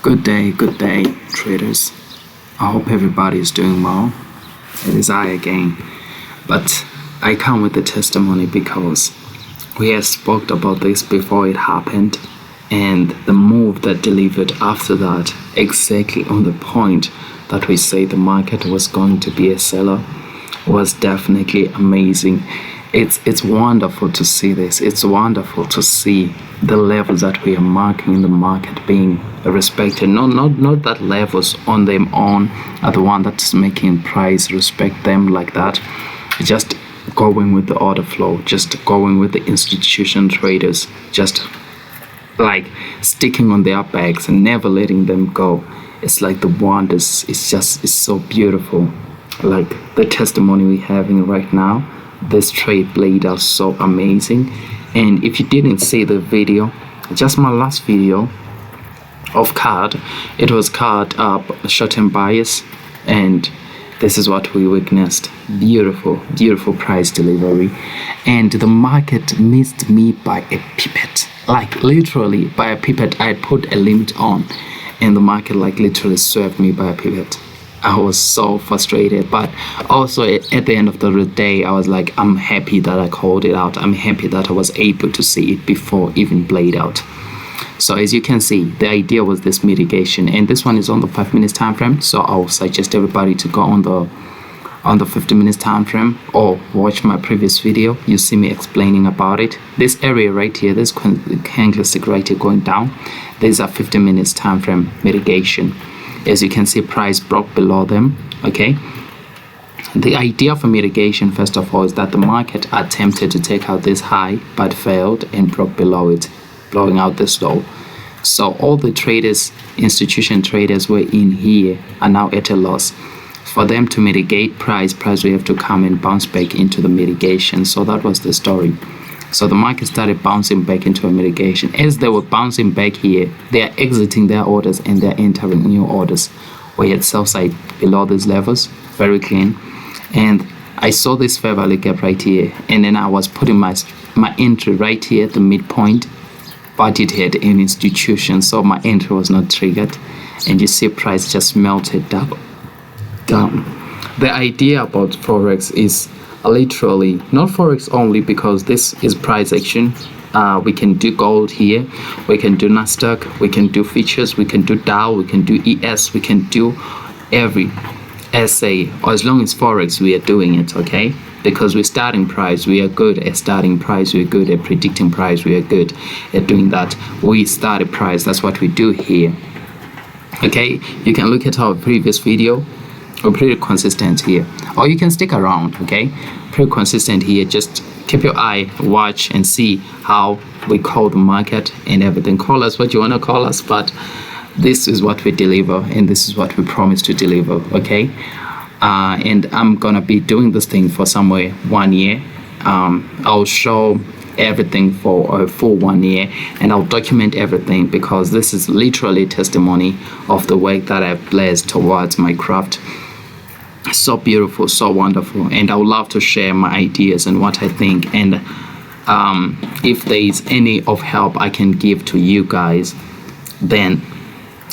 Good day, traders. I hope everybody is doing well. It is I again, but I come with a testimony because we have spoke about this before it happened, and the move that delivered after that, exactly on the point that we say the market was going to be a seller, was definitely amazing. It's wonderful to see this. It's wonderful to see the levels that we are marking in the market being respected. Not that levels on them own are the one that's making price respect them like that. Just going with the order flow, just going with the institution traders, just like sticking on their bags and never letting them go. It's like the wonders. It's so beautiful. Like the testimony we're having right now, this trade played out so amazing. And if you didn't see the video, just my last video of card, it was card short-term bias, and this is what we witnessed. Beautiful price delivery, and the market missed me by a pipette, like literally by a pipette. I put a limit on, and the market like literally swerved me by a pipette. I was so frustrated, but also at the end of the day, I was like, I'm happy that I called it out. I'm happy that I was able to see it before even played out. So as you can see, the idea was this mitigation, and this one is on the 5 minutes time frame. So I'll suggest everybody to go on the 50 minutes time frame or watch my previous video. You see me explaining about it. This area right here, this candlestick right here going down, there's a 50 minutes time frame mitigation. As you can see, price broke below them. Okay, the idea for mitigation, first of all, is that the market attempted to take out this high but failed and broke below it, blowing out this low. So all the traders, institution traders were in here, are now at a loss. For them to mitigate price will have to come and bounce back into the mitigation. So that was the story. So the market started bouncing back into a mitigation. As they were bouncing back here, they are exiting their orders and they're entering new orders. We had sell side below these levels, very clean. And I saw this fair value gap right here, and then I was putting my entry right here at the midpoint, but it had an institution, so my entry was not triggered. And you see price just melted down. The idea about Forex is literally not Forex only, because this is price action. We can do gold here, we can do Nasdaq, we can do futures, we can do Dow, we can do ES, we can do every SA, or as long as Forex we are doing it. Okay, because we're starting price, we are good at starting price, we're good at predicting price, we are good at doing that. We start a price, that's what we do here. Okay, you can look at our previous video. We're pretty consistent here, or you can stick around. Okay, pretty consistent here. Just keep your eye, watch and see how we call the market and everything. Call us what you want to call us, but this is what we deliver and this is what we promise to deliver. Okay, and I'm gonna be doing this thing for somewhere 1 year. I'll show everything for a full 1 year, and I'll document everything, because this is literally testimony of the work that I've blessed towards my craft. So beautiful, so wonderful, and I would love to share my ideas and what I think, and if there is any of help I can give to you guys, then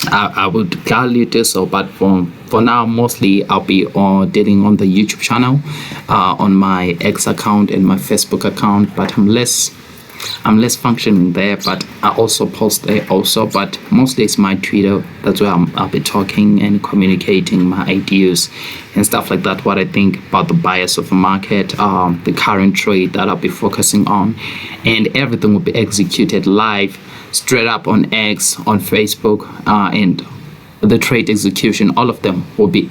I would gladly do so. But for now, mostly I'll be dealing on the YouTube channel, on my X account and my Facebook account, but I'm less functioning there, but I also post there also, but mostly it's my Twitter. That's where I'll be talking and communicating my ideas and stuff like that, what I think about the bias of the market, the current trade that I'll be focusing on, and everything will be executed live straight up on X, on Facebook, and the trade execution, all of them will be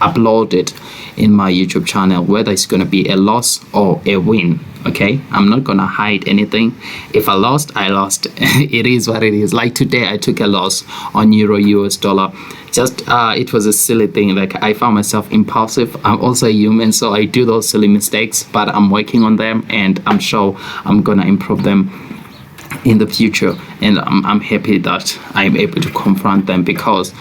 uploaded in my YouTube channel, whether it's going to be a loss or a win. Okay, I'm not gonna hide anything. If I lost, I lost. It is what it is. Like today, I took a loss on Euro US dollar. Just it was a silly thing. Like, I found myself impulsive. I'm also a human, so I do those silly mistakes, but I'm working on them, and I'm sure I'm gonna improve them in the future. And I'm happy that I'm able to confront them, because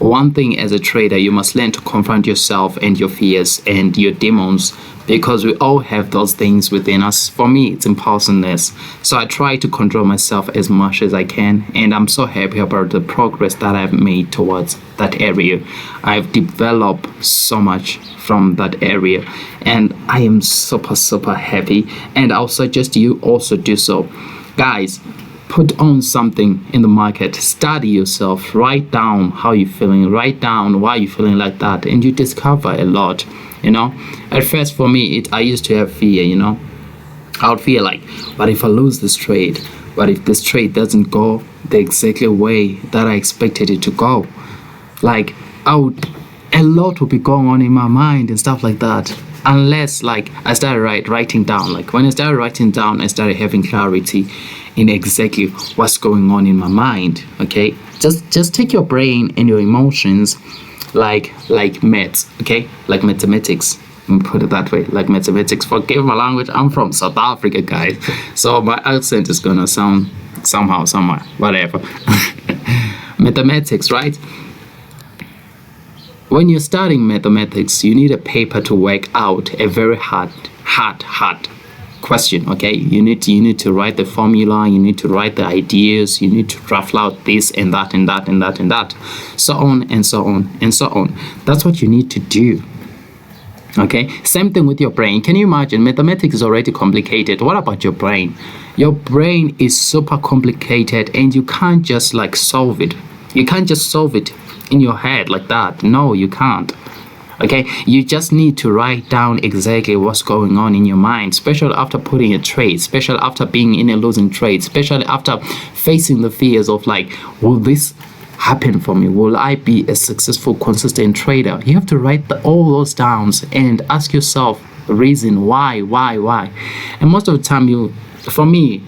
One thing as a trader, you must learn to confront yourself and your fears and your demons, because we all have those things within us. For me, it's impulsiveness. So I try to control myself as much as I can, and I'm so happy about the progress that I've made towards that area. I've developed so much from that area, and I am super happy, and I'll suggest you also do so. Guys, put on something in the market, study yourself, write down how you're feeling, write down why you're feeling like that, and you discover a lot. At first for me, I used to have fear. I would feel like, what if I lose this trade? What if this trade doesn't go the exactly way that I expected it to go? Like, a lot would be going on in my mind and stuff like that, unless I started writing down. Like, when I started writing down, I started having clarity in exactly what's going on in my mind. Okay, just take your brain and your emotions like maths, okay, like mathematics. Put it that way, like mathematics. Forgive my language, I'm from South Africa, guys, so my accent is gonna sound somehow, somewhere, whatever. Mathematics, right? When you're studying mathematics, you need a paper to work out a very hard question. Okay, you need to write the formula, you need to write the ideas, you need to draft out this and that and that and that and that, so on and so on and so on. That's what you need to do. Okay, same thing with your brain. Can you imagine? Mathematics is already complicated. What about your brain? Your brain is super complicated, and you can't just solve it. You can't just solve it in your head like that. No, you can't. Okay, you just need to write down exactly what's going on in your mind, especially after putting a trade, especially after being in a losing trade, especially after facing the fears of will this happen for me? Will I be a successful, consistent trader? You have to write all those down and ask yourself the reason why. And most of the time,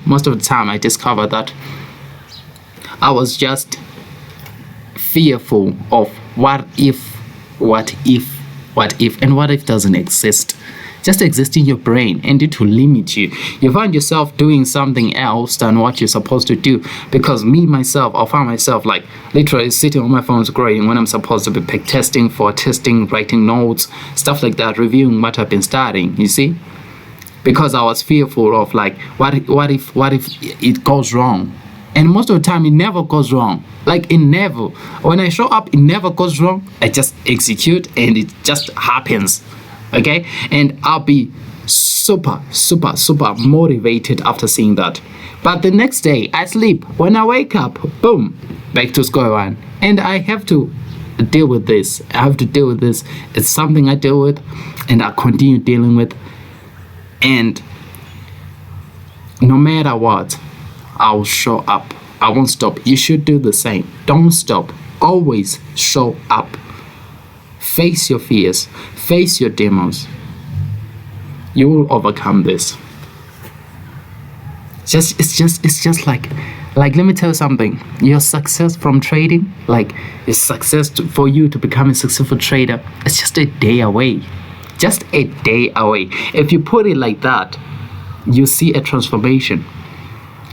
most of the time I discovered that I was just fearful of what if, and what if doesn't exist. Just exist in your brain, and it will limit you. You find yourself doing something else than what you're supposed to do. Because I found myself literally sitting on my phone scrolling when I'm supposed to be testing, writing notes, stuff like that, reviewing what I've been studying, you see? Because I was fearful of what if it goes wrong? And most of the time, it never goes wrong. It never. When I show up, it never goes wrong. I just execute, and it just happens. Okay? And I'll be super motivated after seeing that. But the next day, I sleep. When I wake up, boom, back to square one. And I have to deal with this. It's something I deal with, and I continue dealing with. And no matter what, I'll show up. I won't stop. You should do the same. Don't stop. Always show up. Face your fears. Face your demons. You will overcome this. It's just like let me tell you something. Your success from trading, your success for you to become a successful trader, it's just a day away. Just a day away. If you put it like that, you see a transformation.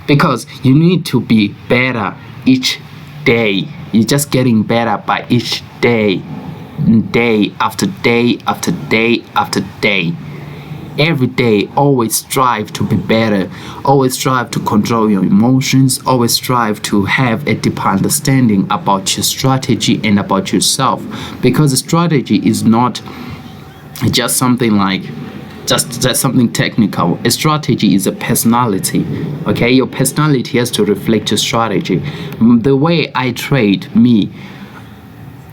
Because you need to be better each day. You're just getting better by each day. Day after day after day after day. Every day, always strive to be better. Always strive to control your emotions. Always strive to have a deeper understanding about your strategy and about yourself. Because a strategy is not just something just something technical. A strategy is a personality. Okay, your personality has to reflect your strategy. The way I trade,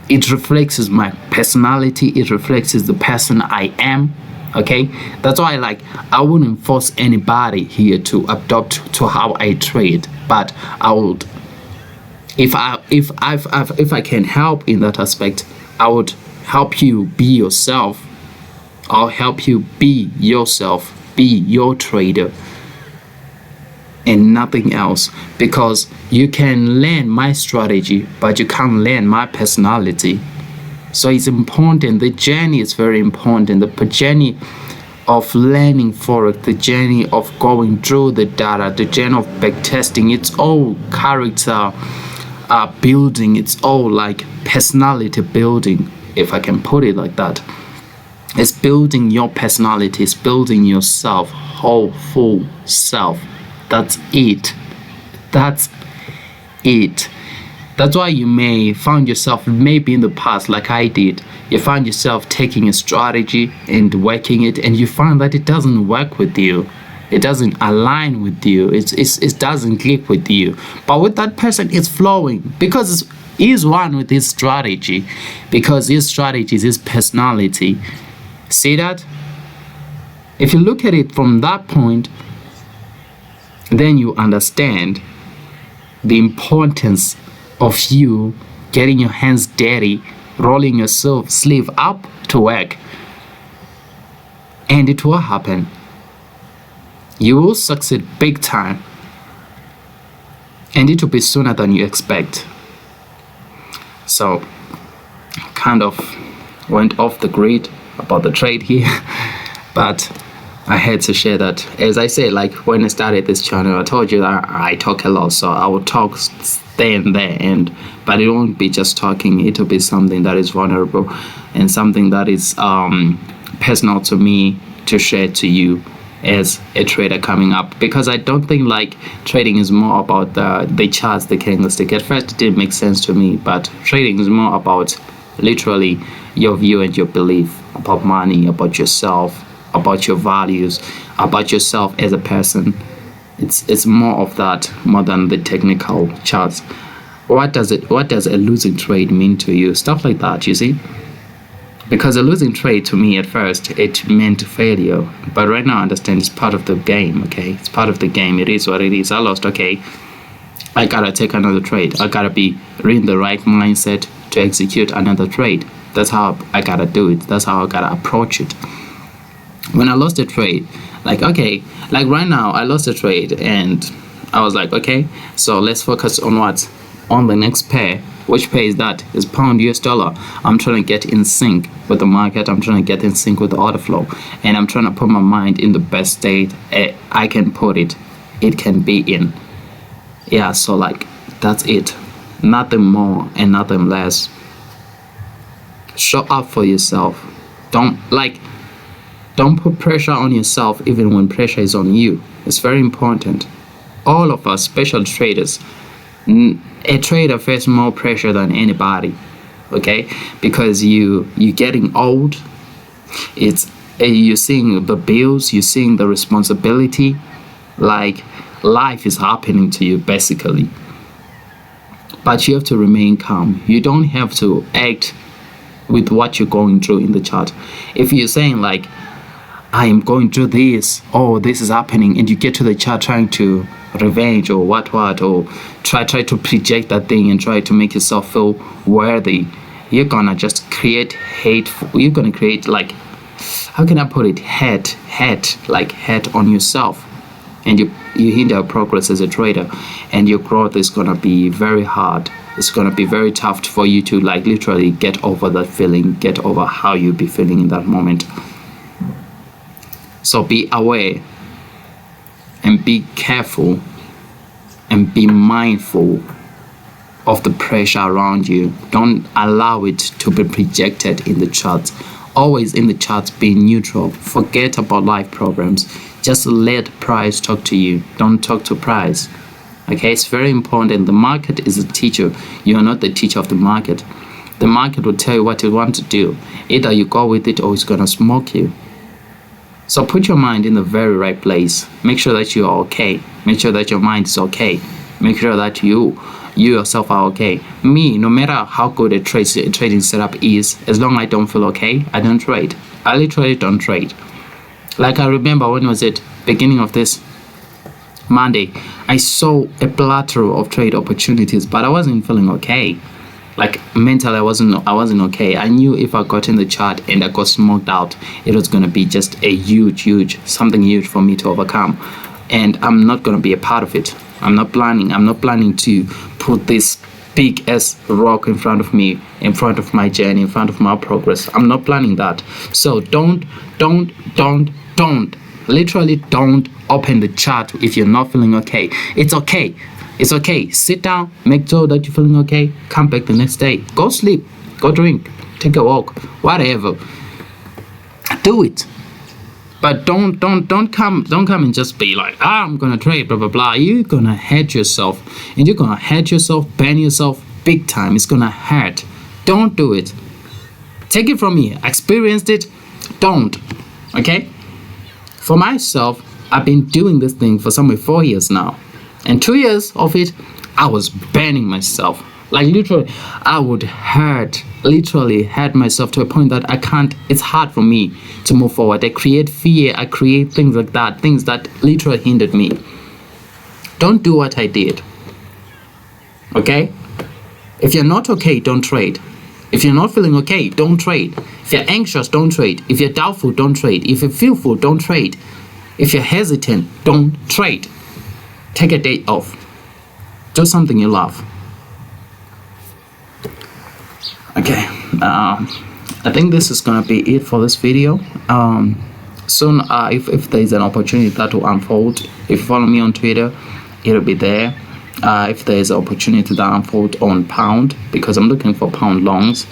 it reflects my personality. It reflects the person I am. Okay, that's why I wouldn't force anybody here to adopt to how I trade, but I would, if I can help in that aspect, I would help you be yourself. I'll help you be yourself, be your trader, and nothing else. Because you can learn my strategy, but you can't learn my personality. So it's important. The journey is very important. The journey of learning Forex, the journey of going through the data, the journey of backtesting, it's all character building. It's all like personality building, if I can put it like that. It's building your personality. It's building yourself, whole full self. That's it. That's it. That's why you may find yourself, maybe in the past, like I did, you find yourself taking a strategy and working it, and you find that it doesn't work with you. It doesn't align with you. It doesn't click with you. But with that person, it's flowing because he's one with his strategy, because his strategy is his personality. See that? If you look at it from that point, then you understand the importance of you getting your hands dirty, rolling your sleeve up to work. And it will happen. You will succeed big time. And it will be sooner than you expect. So, kind of went off the grid about the trade here. But I had to share that. As I said, like when I started this channel, I told you that I talk a lot. So I will talk then there, but it won't be just talking. It will be something that is vulnerable and something that is personal to me to share to you as a trader coming up, because I don't think like trading is more about the charts, the candlestick. At first it didn't make sense to me, but trading is more about literally your view and your belief about money, about yourself, about your values, about yourself as a person. It's more of that, more than the technical charts. What does a losing trade mean to you? Stuff like that, you see? Because a losing trade to me at first, it meant failure. But right now I understand it's part of the game, okay? It's part of the game. It is what it is. I lost, okay? I gotta take another trade. I gotta be in the right mindset to execute another trade. That's how I gotta do it. That's how I gotta approach it. When I lost a trade, like, okay, like right now I lost a trade and I was like, okay, so let's focus on what? On the next pair. Which pair is that? Is pound US dollar. I'm trying to get in sync with the market. I'm trying to get in sync with the order flow, and I'm trying to put my mind in the best state I can put it. It can be in. Yeah, so like that's it. Nothing more and nothing less. Show up for yourself. Don't put pressure on yourself even when pressure is on you. It's very important. All of us, special traders, a trader faces more pressure than anybody, okay? Because you're getting old. You're seeing the bills, you're seeing the responsibility. Like life is happening to you basically. But you have to remain calm. You don't have to act with what you're going through in the chart. If you're saying like, I am going through this, oh, this is happening, and you get to the chart trying to revenge or what, or try to project that thing and try to make yourself feel worthy, you're gonna just create hateful. You're gonna create, like, how can I put it, hate on yourself, and you hinder progress as a trader, and your growth is gonna be very hard. It's gonna be very tough for you to like literally get over that feeling, get over how you be feeling in that moment. So be aware and be careful and be mindful of the pressure around you. Don't allow it to be projected in the charts. Always in the charts, be neutral. Forget about live programs. Just let price talk to you. Don't talk to price. Okay, it's very important. The market is a teacher. You are not the teacher of the market. The market will tell you what you want to do. Either you go with it or it's gonna smoke you. So put your mind in the very right place. Make sure that you are okay. Make sure that your mind is okay. Make sure that you yourself are okay. Me, no matter how good a trading setup is, as long as I don't feel okay, I don't trade. I literally don't trade. Like I remember when was it? Beginning of this Monday, I saw a plethora of trade opportunities, but I wasn't feeling okay. Like mentally, I wasn't okay. I knew if I got in the chart and I got smoked out, it was gonna be just a huge something huge for me to overcome, and I'm not gonna be a part of it. I'm not planning to put this big ass rock in front of me, in front of my journey, in front of my progress. I'm not planning that. So don't literally don't open the chart if you're not feeling okay. It's okay. It's okay. Sit down, make sure that you're feeling okay. Come back the next day. Go sleep. Go drink. Take a walk. Whatever. Do it. But don't come and just be like, I'm gonna trade, blah blah blah. You're gonna hurt yourself, and you're gonna hurt yourself, burn yourself big time. It's gonna hurt. Don't do it. Take it from me. I experienced it. Don't. Okay? For myself, I've been doing this thing for somewhere 4 years now. And 2 years of it, I was burning myself. Like literally, I would literally hurt myself to a point that I can't, it's hard for me to move forward. I create fear, I create things like that, things that literally hindered me. Don't do what I did. Okay? If you're not okay, don't trade. If you're not feeling okay, don't trade. If you're anxious, don't trade. If you're doubtful, don't trade. If you're fearful, don't trade. If you're hesitant, don't trade. Take a day off. Do something you love. Okay, I think this is gonna be it for this video. Soon, if there's an opportunity that will unfold, if you follow me on Twitter, it'll be there. If there's an opportunity that unfold on pound, because I'm looking for pound longs,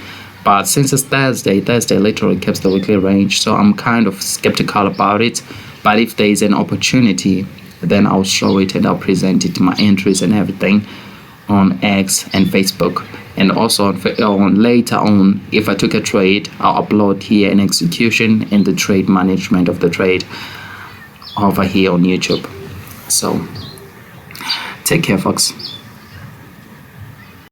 but since it's Thursday literally keeps the weekly range, so I'm kind of skeptical about it. But if there is an opportunity, then I'll show it and I'll present it, my entries and everything, on X and Facebook. And also on later on, if I took a trade, I'll upload here an execution and the trade management of the trade over here on YouTube. So take care, folks.